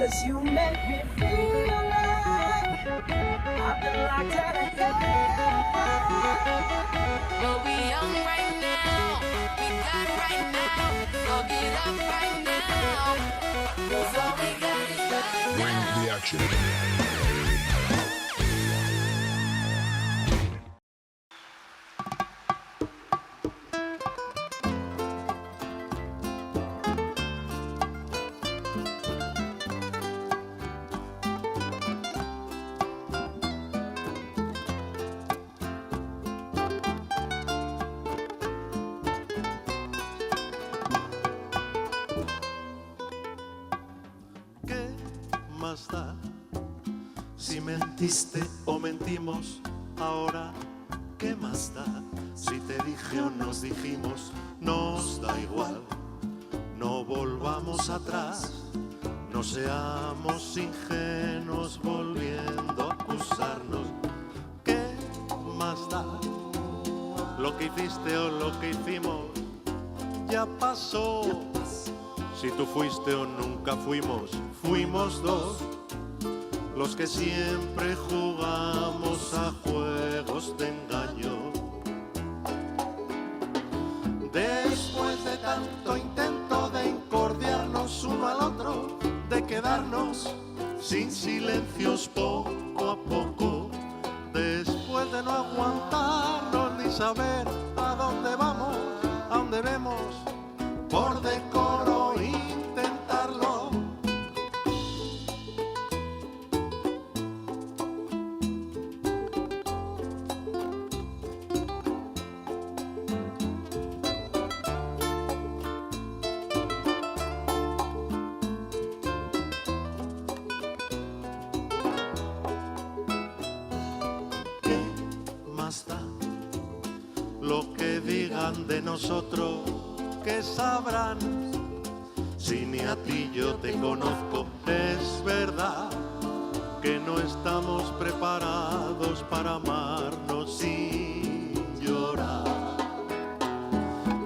'cause you make me feel like I've been locked out of hell. Well, we young right now, we got right now, so get up right now, 'cause all we got is right now. Bring the action. ¿Qué más da? Si mentiste o mentimos, ahora, ¿qué más da? Si te dije o nos dijimos, nos da igual. No volvamos atrás, no seamos ingenuos volviendo a acusarnos. ¿Qué más da? Lo que hiciste o lo que hicimos, ya pasó. Si tú fuiste o nunca fuimos, fuimos dos, los que siempre jugamos a juegos de engaño. Después de tanto intento de encordiarnos uno al otro, de quedarnos sin silencios poco a poco, después de no aguantarnos ni saber a dónde vamos, a dónde vemos, por decoro intentarlo. ¿Qué más da? Lo que digan de nosotros, que sabrán. Si ni a ti yo te conozco, es verdad que no estamos preparados para amarnos sin llorar.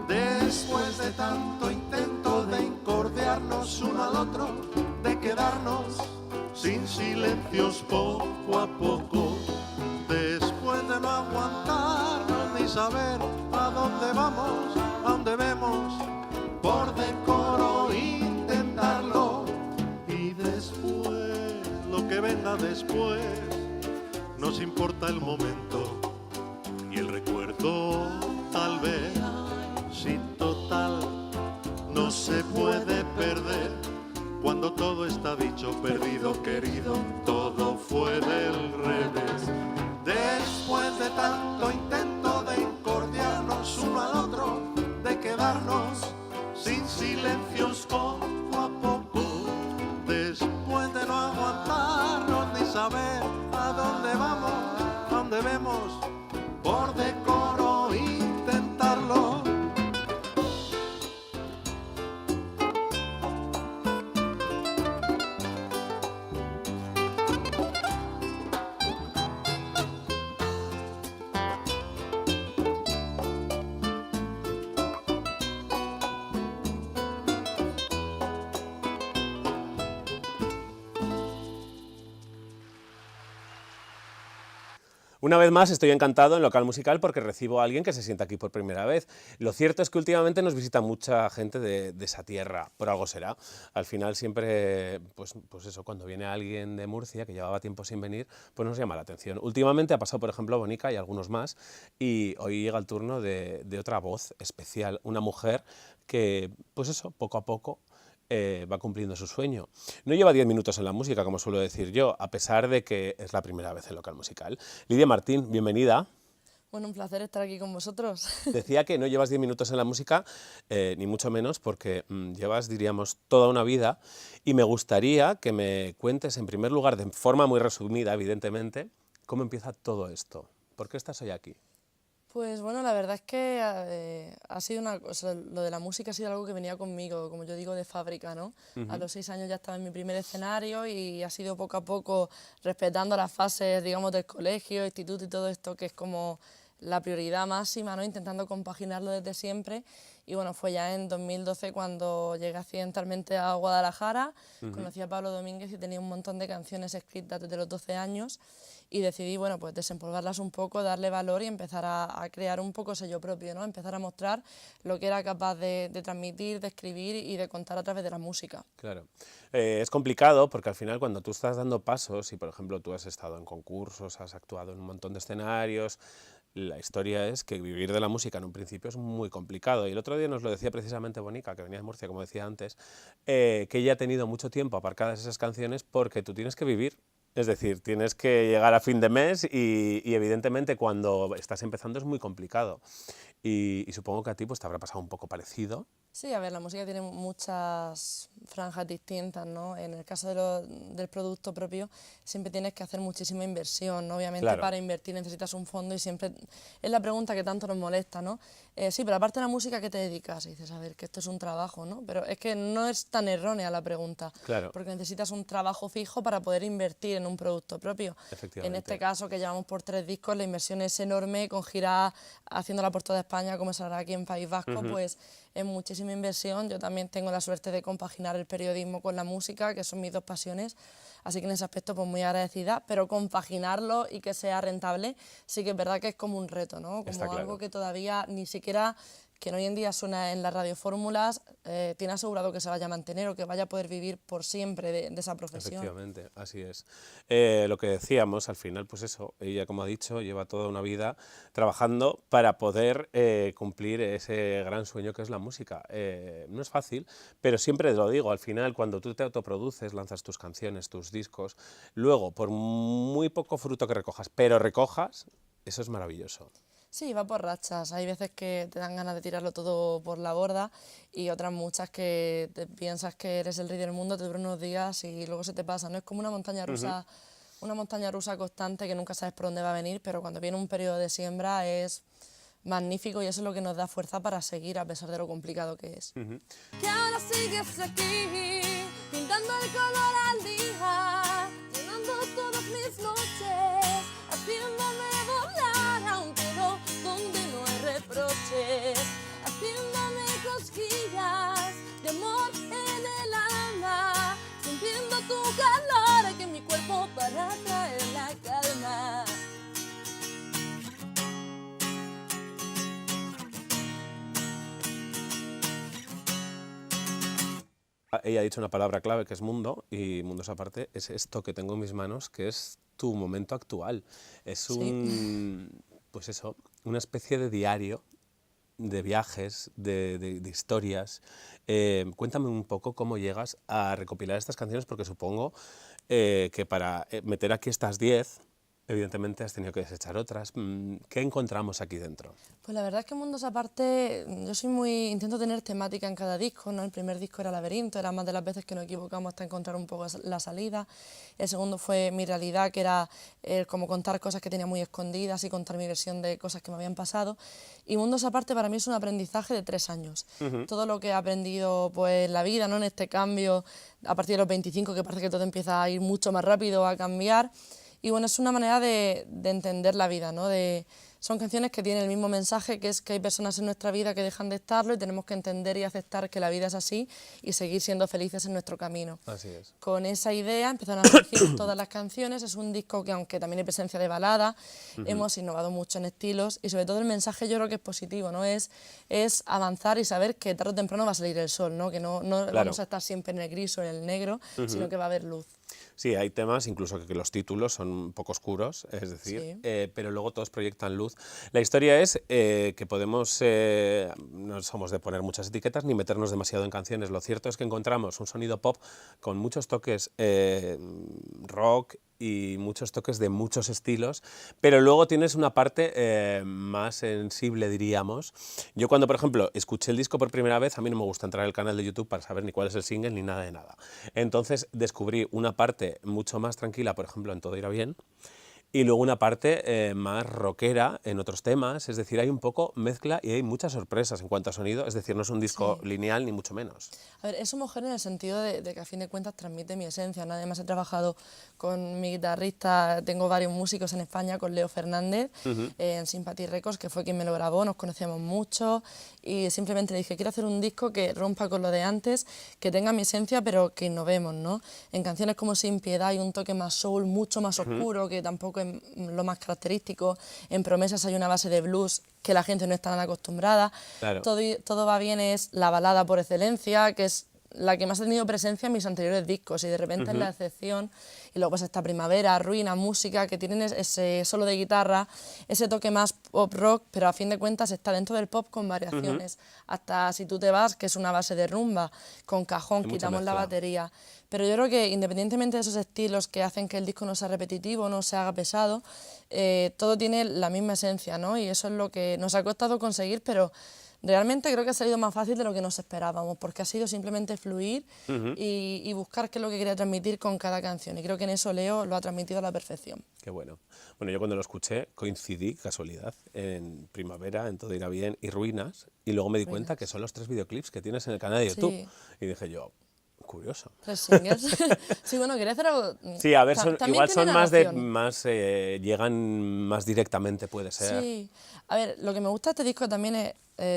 Después de tanto intento de encordiarnos uno al otro, de quedarnos sin silencios poco a poco, después de no aguantarnos ni saber a dónde vamos, a dónde vemos, por decoro intentarlo. Y después, lo que venga después, nos importa el momento y el recuerdo, tal vez. Si total no se puede perder, cuando todo está dicho, perdido, querido, todo fue del revés. Después de tanto intento de encordiarnos uno al otro, de quedarnos sin silencios poco a poco, después de no aguantarnos ni saber a dónde vamos, a dónde vemos, por decoro intentarlo. Una vez más estoy encantado en Local Musical porque recibo a alguien que se sienta aquí por primera vez. Lo cierto es que últimamente nos visita mucha gente de esa tierra, por algo será. Al final siempre, pues eso, cuando viene alguien de Murcia que llevaba tiempo sin venir, pues nos llama la atención. Últimamente ha pasado, por ejemplo, Bonica y algunos más, y hoy llega el turno de otra voz especial, una mujer que, pues eso, poco a poco va cumpliendo su sueño. No lleva 10 minutos en la música, como suelo decir yo, a pesar de que es la primera vez en Local Musical. Lidia Martín, bienvenida. Bueno, un placer estar aquí con vosotros. Decía que no llevas 10 minutos en la música, ni mucho menos, porque llevas, diríamos, toda una vida, y me gustaría que me cuentes, en primer lugar, de forma muy resumida, evidentemente, cómo empieza todo esto. ¿Por qué estás hoy aquí? Pues bueno, la verdad es que ha sido una cosa, lo de la música ha sido algo que venía conmigo, como yo digo, de fábrica, ¿no? A los 6 años ya estaba en mi primer escenario y ha sido poco a poco respetando las fases, digamos, del colegio, instituto y todo esto, que es como la prioridad máxima, ¿no? Intentando compaginarlo desde siempre. Y bueno, fue ya en 2012 cuando llegué accidentalmente a Guadalajara, conocí a Pablo Domínguez y tenía un montón de canciones escritas desde los 12 años y decidí, bueno, pues desempolvarlas un poco, darle valor y empezar a crear un poco sello propio, ¿no? Empezar a mostrar lo que era capaz de transmitir, de escribir y de contar a través de la música. Claro. Es complicado porque al final cuando tú estás dando pasos y por ejemplo tú has estado en concursos, has actuado en un montón de escenarios, la historia es que vivir de la música en un principio es muy complicado. Y el otro día nos lo decía precisamente Bonica, que venía de Murcia, como decía antes, que ella ha tenido mucho tiempo aparcadas esas canciones porque tú tienes que vivir. Es decir, tienes que llegar a fin de mes y evidentemente cuando estás empezando es muy complicado. Y supongo que a ti pues, te habrá pasado un poco parecido. Sí, a ver, la música tiene muchas franjas distintas, ¿no? En el caso del producto propio siempre tienes que hacer muchísima inversión, ¿no? Obviamente Claro. para invertir necesitas un fondo y siempre es la pregunta que tanto nos molesta, ¿no? Sí, pero aparte de la música, ¿a qué te dedicas? Y dices, a ver, que esto es un trabajo, ¿no? Pero es que no es tan errónea la pregunta, Claro. porque necesitas un trabajo fijo para poder invertir en un producto propio. Efectivamente. En este caso, que llevamos por 3 discos, la inversión es enorme, con giras haciéndola por toda España, como se hará aquí en País Vasco, pues es muchísima inversión. Yo también tengo la suerte de compaginar el periodismo con la música, que son mis dos pasiones, así que en ese aspecto pues muy agradecida, pero compaginarlo y que sea rentable sí que es verdad que es como un reto, ¿no? Como Está claro. algo que todavía ni siquiera, que hoy en día suena en las radiofórmulas, tiene asegurado que se vaya a mantener o que vaya a poder vivir por siempre de esa profesión. Efectivamente, así es. Lo que decíamos, al final, pues eso, ella, como ha dicho, lleva toda una vida trabajando para poder cumplir ese gran sueño que es la música. No es fácil, pero siempre lo digo, al final, cuando tú te autoproduces, lanzas tus canciones, tus discos, luego, por muy poco fruto que recojas, pero recojas, eso es maravilloso. Sí, va por rachas. Hay veces que te dan ganas de tirarlo todo por la borda y otras muchas que te piensas que eres el rey del mundo, te dura unos días y luego se te pasa. No es como una montaña rusa constante que nunca sabes por dónde va a venir, pero cuando viene un periodo de siembra es magnífico y eso es lo que nos da fuerza para seguir a pesar de lo complicado que es. Que ahora sigues aquí, pintando el color al día, llenando todas mis noches, haciéndome volar a un cielo donde no hay reproches, haciéndome cosquillas de amor en el alma, sintiendo tu calor aquí en mi cuerpo para traer la calma. Ella ha dicho una palabra clave que es mundo, y mundos aparte es esto que tengo en mis manos, que es tu momento actual. Es pues eso, una especie de diario de viajes, de historias. Cuéntame un poco cómo llegas a recopilar estas canciones, porque supongo que para meter aquí estas 10, evidentemente has tenido que desechar otras. ¿Qué encontramos aquí dentro? Pues la verdad es que Mundos Aparte, yo intento tener temática en cada disco, ¿no? El primer disco era Laberinto, era más de las veces que nos equivocamos hasta encontrar un poco la salida. El segundo fue Mi Realidad, que era como contar cosas que tenía muy escondidas y contar mi versión de cosas que me habían pasado. Y Mundos Aparte para mí es un aprendizaje de 3 años. Todo lo que he aprendido pues, en la vida, ¿no? En este cambio, a partir de los 25, que parece que todo empieza a ir mucho más rápido, a cambiar. Y bueno, es una manera de entender la vida, ¿no? Son canciones que tienen el mismo mensaje, que es que hay personas en nuestra vida que dejan de estarlo y tenemos que entender y aceptar que la vida es así y seguir siendo felices en nuestro camino. Así es. Con esa idea empezaron a surgir todas las canciones. Es un disco que, aunque también hay presencia de balada, hemos innovado mucho en estilos y sobre todo el mensaje yo creo que es positivo, ¿no? Es avanzar y saber que tarde o temprano va a salir el sol, ¿no? Que no Claro. vamos a estar siempre en el gris o en el negro, sino que va a haber luz. Sí, hay temas incluso que los títulos son un poco oscuros, es decir, Sí. pero luego todos proyectan luz. La historia es que podemos, no somos de poner muchas etiquetas ni meternos demasiado en canciones. Lo cierto es que encontramos un sonido pop con muchos toques rock y muchos toques de muchos estilos, pero luego tienes una parte más sensible, diríamos. Yo cuando, por ejemplo, escuché el disco por primera vez, a mí no me gusta entrar al canal de YouTube para saber ni cuál es el single ni nada de nada. Entonces descubrí una parte mucho más tranquila, por ejemplo, en Todo irá bien, y luego una parte más rockera en otros temas, es decir, hay un poco mezcla y hay muchas sorpresas en cuanto a sonido, es decir, no es un disco lineal ni mucho menos. A ver, es homogéneo en el sentido de que a fin de cuentas transmite mi esencia, ¿no? Además he trabajado con mi guitarrista, tengo varios músicos en España, con Leo Fernández, en Sympathy Records, que fue quien me lo grabó, nos conocíamos mucho y simplemente le dije, quiero hacer un disco que rompa con lo de antes, que tenga mi esencia pero que innovemos, ¿no? En canciones como Sin Piedad hay un toque más soul, mucho más oscuro, que tampoco es lo más característico. En Promesas hay una base de blues que la gente no está nada acostumbrada. Claro. Todo va bien es la balada por excelencia, que es la que más ha tenido presencia en mis anteriores discos y de repente es la excepción. Y luego pues esta Primavera, Ruina, Música, que tienen ese solo de guitarra, ese toque más pop rock, pero a fin de cuentas está dentro del pop con variaciones. Hasta Si tú te vas, que es una base de rumba, con cajón, Hay mucha quitamos la mezcla. batería. Pero yo creo que independientemente de esos estilos que hacen que el disco no sea repetitivo, no se haga pesado, todo tiene la misma esencia, ¿no? Y eso es lo que nos ha costado conseguir, pero realmente creo que ha salido más fácil de lo que nos esperábamos, porque ha sido simplemente fluir y buscar qué es lo que quería transmitir con cada canción. Y creo que en eso Leo lo ha transmitido a la perfección. Qué bueno. Bueno, yo cuando lo escuché coincidí, casualidad, en Primavera, en Todo irá bien y Ruinas, y luego me di cuenta que son los 3 videoclips que tienes en el canal de YouTube. Sí. Y dije yo, curioso. 3 singles. Sí, bueno, quería hacer algo... Sí, a ver, También igual tiene son más de narración. llegan más directamente, puede ser. Sí, a ver, lo que me gusta de este disco también es,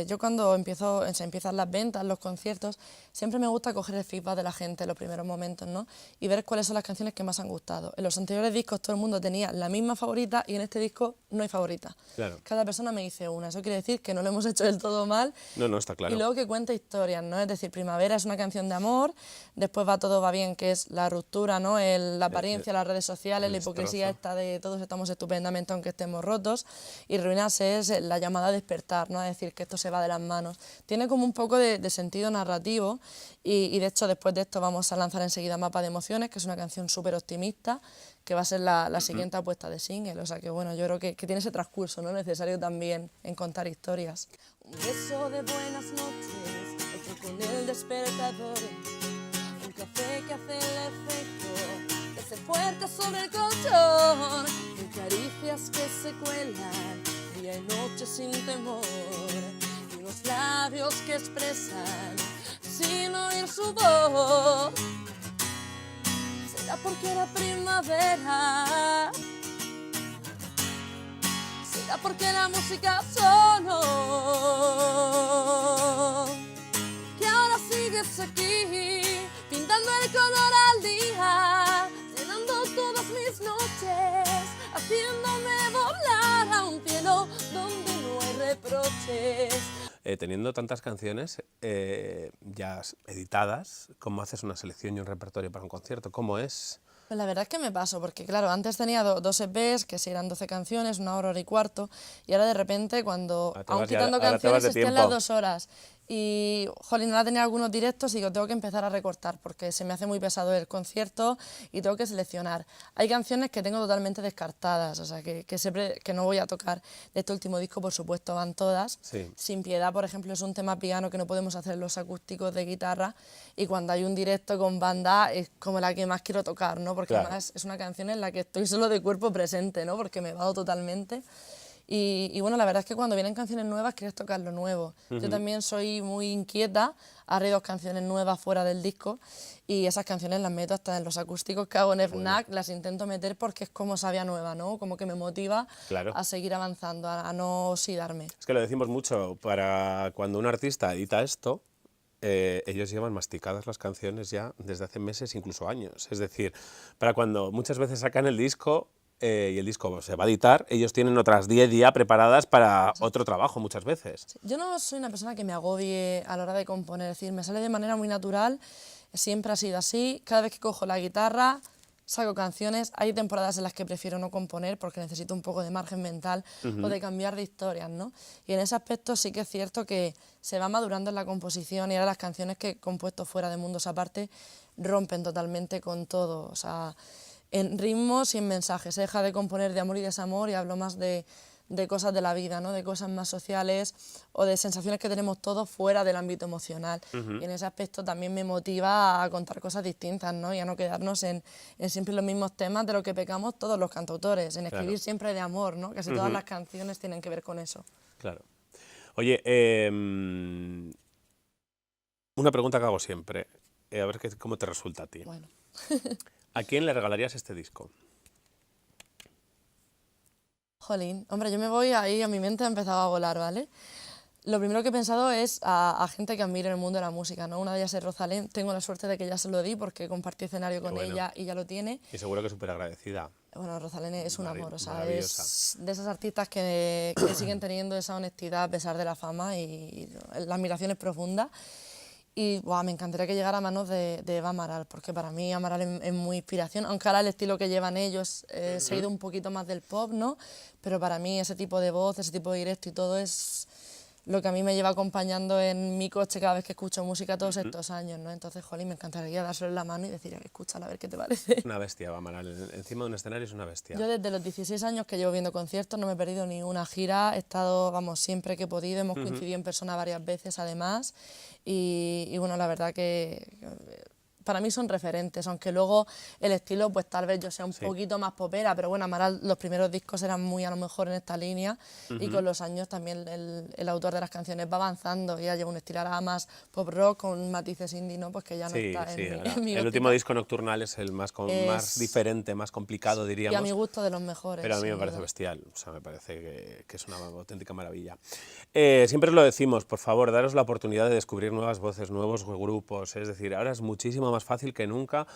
yo cuando se empiezan las ventas, los conciertos, siempre me gusta coger el feedback de la gente en los primeros momentos, ¿no? Y ver cuáles son las canciones que más han gustado. En los anteriores discos todo el mundo tenía la misma favorita y en este disco no hay favorita. Claro. Cada persona me dice una, eso quiere decir que no lo hemos hecho del todo mal. No, no, está claro. Y luego que cuenta historias, ¿no? Es decir, Primavera es una canción de amor, después va Todo va bien, que es la ruptura, ¿no? La apariencia, las redes sociales, el la hipocresía destrozo. esta de todos estamos estupendamente aunque estemos rotos, y Ruinas es la llamada a despertar, ¿no? A decir que esto se va de las manos. Tiene como un poco de sentido narrativo y de hecho después de esto vamos a lanzar enseguida Mapa de Emociones, que es una canción súper optimista, que va a ser la siguiente apuesta de single, o sea que bueno, yo creo que tiene ese transcurso, ¿no? Necesario también en contar historias. Un beso de buenas noches, otro con el despertador. Un café que hace el efecto de ser fuerte sobre el colchón. Y caricias que se cuelan día y noche sin temor. Y unos labios que expresan sin oír su voz. Será porque era primavera. Será porque la música sonó, que ahora sigues aquí, pintando el color al día, llenando todas mis noches, haciéndome volar a un cielo donde no hay reproches. Teniendo tantas canciones ya editadas, ¿cómo haces una selección y un repertorio para un concierto? ¿Cómo es? Pues la verdad es que me paso, porque claro, antes tenía dos EPs, que sí eran 12 canciones, 1 hora y cuarto, y ahora de repente cuando, Ahora te aún vas ya- quitando ahora te vas canciones, de estoy en tiempo. las 2 horas. Y, jolín, ahora tenía algunos directos y digo, tengo que empezar a recortar, porque se me hace muy pesado el concierto y tengo que seleccionar. Hay canciones que tengo totalmente descartadas, o sea, que no voy a tocar. De este último disco, por supuesto, van todas. Sí. Sin Piedad, por ejemplo, es un tema piano que no podemos hacer en los acústicos de guitarra, y cuando hay un directo con banda es como la que más quiero tocar, ¿no? Porque Claro. además es una canción en la que estoy solo de cuerpo presente, ¿no? Porque me vado totalmente. Y bueno, la verdad es que cuando vienen canciones nuevas quieres tocar lo nuevo. Yo también soy muy inquieta, haré 2 canciones nuevas fuera del disco y esas canciones las meto hasta en los acústicos que hago en FNAC, las intento meter porque es como sabia nueva, ¿no? Como que me motiva Claro. a seguir avanzando, a no oxidarme. Es que lo decimos mucho, para cuando un artista edita esto, ellos llevan masticadas las canciones ya desde hace meses, incluso años. Es decir, para cuando muchas veces sacan el disco y el disco se va a editar, ellos tienen otras 10 ya preparadas para otro trabajo muchas veces. Yo no soy una persona que me agobie a la hora de componer, es decir, me sale de manera muy natural, siempre ha sido así. Cada vez que cojo la guitarra, saco canciones. Hay temporadas en las que prefiero no componer porque necesito un poco de margen mental o de cambiar de historias, ¿no? Y en ese aspecto sí que es cierto que se va madurando en la composición y ahora las canciones que he compuesto fuera de Mundos Aparte rompen totalmente con todo, o sea, en ritmos y en mensajes. Se deja de componer de amor y desamor y hablo más de de cosas de la vida, ¿no? De cosas más sociales o de sensaciones que tenemos todos fuera del ámbito emocional. Y en ese aspecto también me motiva a contar cosas distintas, ¿no? Y a no quedarnos en siempre los mismos temas de lo que pecamos todos los cantautores, en escribir siempre de amor, ¿no? Casi todas las canciones tienen que ver con eso. Claro. Oye, una pregunta que hago siempre, a ver cómo te resulta a ti. Bueno. ¿A quién le regalarías este disco? Jolín, hombre, yo me voy ahí, a mi mente ha empezado a volar, ¿vale? Lo primero que he pensado es a gente que admiro en el mundo de la música, ¿no? Una de ellas es Rosalén, tengo la suerte de que ya se lo di porque compartí escenario con ella y ya lo tiene. Y seguro que súper agradecida. Bueno, Rosalén es un amor, o sea, maravillosa. es de esas artistas que siguen teniendo esa honestidad a pesar de la fama y la admiración es profunda. Y wow, me encantaría que llegara a manos de Eva Amaral, porque para mí Amaral es muy inspiración, aunque ahora el estilo que llevan ellos se ha ido un poquito más del pop, ¿no? Pero para mí ese tipo de voz, ese tipo de directo y todo es lo que a mí me lleva acompañando en mi coche cada vez que escucho música todos estos años, ¿no? Entonces, jolín, me encantaría dárselo en la mano y decir, escúchala, a ver qué te parece. Una bestia, Amaral. Encima de un escenario es una bestia. Yo desde los 16 años que llevo viendo conciertos no me he perdido ni una gira, he estado, vamos, siempre que he podido, hemos coincidido en persona varias veces además y bueno, la verdad que para mí son referentes, aunque luego el estilo pues tal vez yo sea un poquito más popera, pero bueno, Amaral los primeros discos eran muy a lo mejor en esta línea y con los años también el autor de las canciones va avanzando y ya lleva un estilo ahora más pop rock con matices indie, ¿no? Pues que ya no está en mi el último disco Nocturnal es el más diferente, más complicado diríamos. Y a mi gusto de los mejores. Pero a mí me sin parece duda. bestial, o sea, me parece que es una auténtica maravilla. Siempre os lo decimos, por favor, daros la oportunidad de descubrir nuevas voces, nuevos grupos, es decir, ahora es muchísimo más fácil que nunca,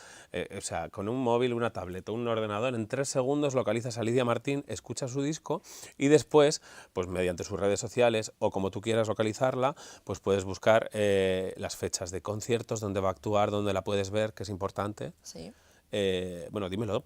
o sea, con un móvil, una tablet o un ordenador, en 3 segundos localizas a Lidia Martín, escuchas su disco y después, pues mediante sus redes sociales o como tú quieras localizarla, pues puedes buscar las fechas de conciertos, dónde va a actuar, dónde la puedes ver, que es importante. Sí. Bueno, dímelo,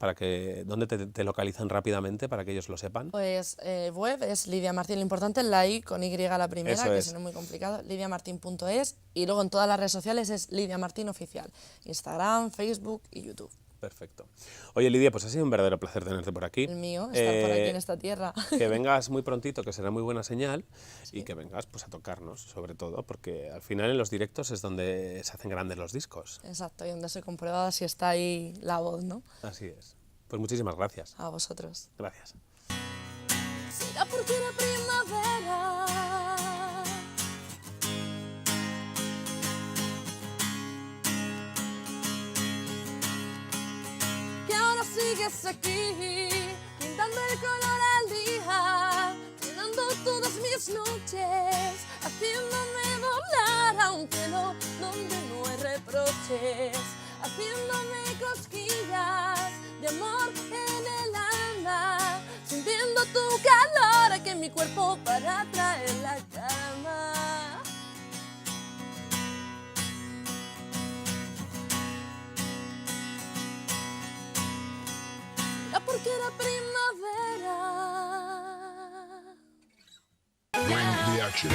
¿dónde te localizan rápidamente para que ellos lo sepan? Pues web es Lidia Martín, lo importante es la I con Y la primera, Eso que es. si no es muy complicado, lidiamartin.es y luego en todas las redes sociales es Lidia Martín Oficial, Instagram, Facebook y YouTube. Perfecto. Oye, Lidia, pues ha sido un verdadero placer tenerte por aquí. El mío, estar por aquí en esta tierra. Que vengas muy prontito, que será muy buena señal, y que vengas pues a tocarnos, sobre todo, porque al final en los directos es donde se hacen grandes los discos. Exacto, y donde se comprueba si está ahí la voz, ¿no? Así es. Pues muchísimas gracias. A vosotros. Gracias. Será porque era primavera. Que ahora sigues aquí, pintando el color al día, llenando todas mis noches, haciéndome volar a un cielo donde no hay reproches, haciéndome cosquillas de amor en el alma, sintiendo tu calor aquí en mi cuerpo para traer la calma. Era porque era primavera. Bring the action.